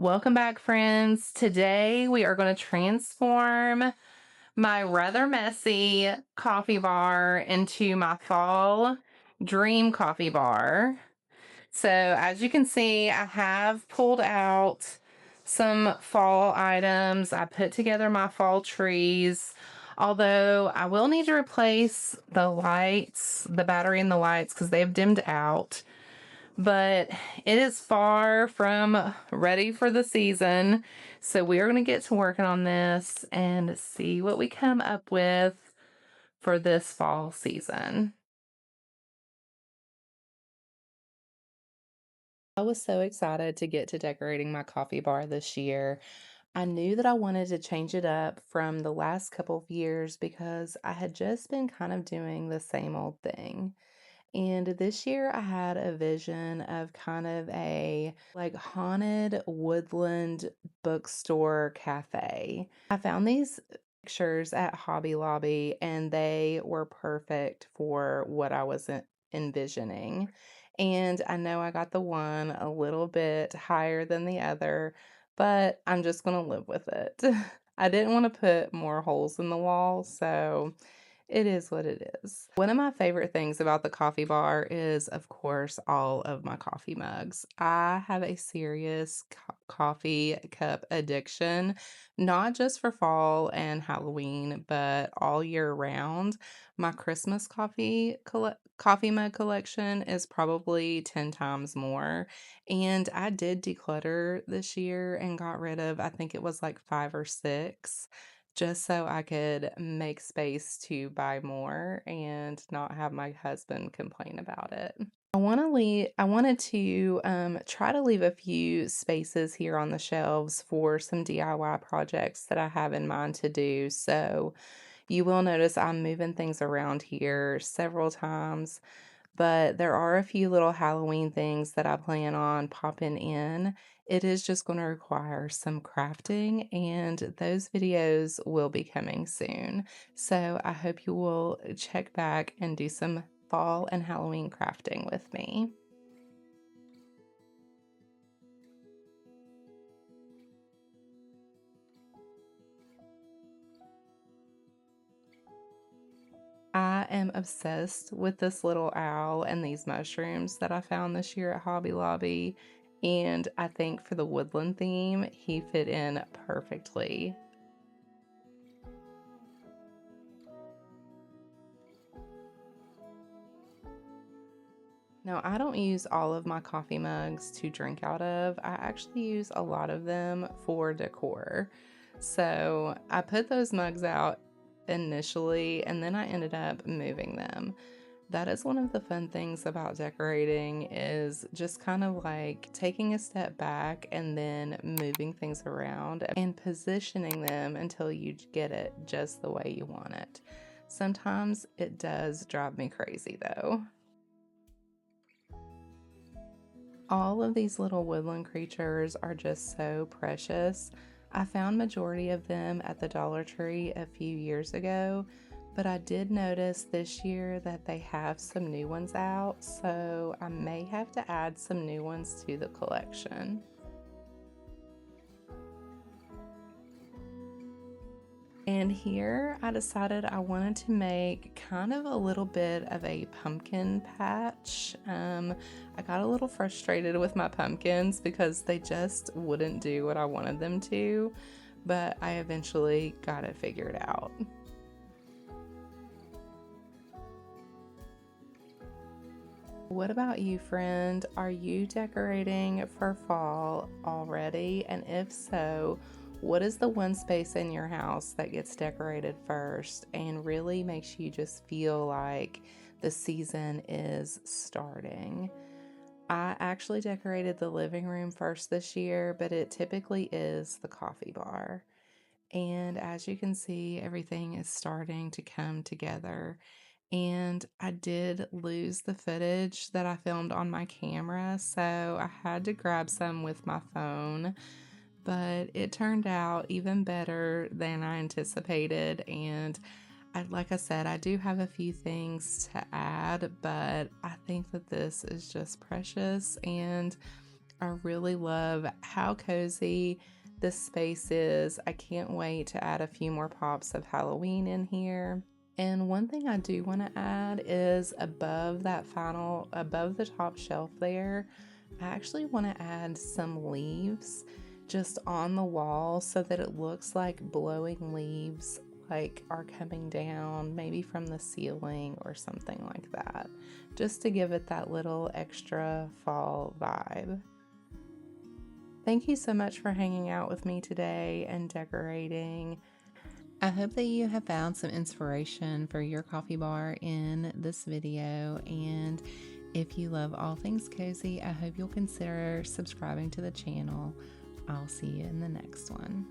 Welcome back, friends. Today we are going to transform my rather messy coffee bar into my fall dream coffee bar. So, as you can see, I have pulled out some fall items. I put together my fall trees. Although I will need to replace the lights, the battery and the lights, because they've dimmed out. But it is far from ready for the season. So we are going to get to working on this and see what we come up with for this fall season. I was so excited to get to decorating my coffee bar this year. I knew that I wanted to change it up from the last couple of years because I had just been kind of doing the same old thing. And this year I had a vision of kind of a like haunted woodland bookstore cafe. I found these pictures at Hobby Lobby and they were perfect for what I was envisioning. And I know I got the one a little bit higher than the other, but I'm just going to live with it. I didn't want to put more holes in the wall, so it is what it is. One of my favorite things about the coffee bar is, of course, all of my coffee mugs. I have a serious coffee cup addiction, not just for fall and Halloween, but all year round. My Christmas coffee mug collection is probably 10 times more. And I did declutter this year and got rid of, I think it was like 5 or 6 just so I could make space to buy more and not have my husband complain about it. I wanted to try to leave a few spaces here on the shelves for some DIY projects that I have in mind to do. So you will notice I'm moving things around here several times, but there are a few little Halloween things that I plan on popping in. It is just going to require some crafting, and those videos will be coming soon. So I hope you will check back and do some fall and Halloween crafting with me. I am obsessed with this little owl and these mushrooms that I found this year at Hobby Lobby. And I think for the woodland theme, he fit in perfectly. Now, I don't use all of my coffee mugs to drink out of. I actually use a lot of them for decor. So I put those mugs out initially and then I ended up moving them. That is one of the fun things about decorating is just kind of like taking a step back and then moving things around and positioning them until you get it just the way you want it. Sometimes it does drive me crazy though. All of these little woodland creatures are just so precious. I found majority of them at the Dollar Tree a few years ago, but I did notice this year that they have some new ones out, so I may have to add some new ones to the collection. And here I decided I wanted to make kind of a little bit of a pumpkin patch. I got a little frustrated with my pumpkins because they just wouldn't do what I wanted them to, but I eventually got it figured out. What about you, friend? Are you decorating for fall already? And if so, what is the one space in your house that gets decorated first and really makes you just feel like the season is starting? I actually decorated the living room first this year, but it typically is the coffee bar. And as you can see, everything is starting to come together. And I did lose the footage that I filmed on my camera, so I had to grab some with my phone. But it turned out even better than I anticipated. And like I said, I do have a few things to add, but I think that this is just precious. And I really love how cozy this space is. I can't wait to add a few more pops of Halloween in here. And one thing I do want to add is above the top shelf there, I actually want to add some leaves just on the wall so that it looks like blowing leaves like are coming down, maybe from the ceiling or something like that, just to give it that little extra fall vibe. Thank you so much for hanging out with me today and decorating. I hope that you have found some inspiration for your coffee bar in this video, and if you love all things cozy, I hope you'll consider subscribing to the channel. I'll see you in the next one.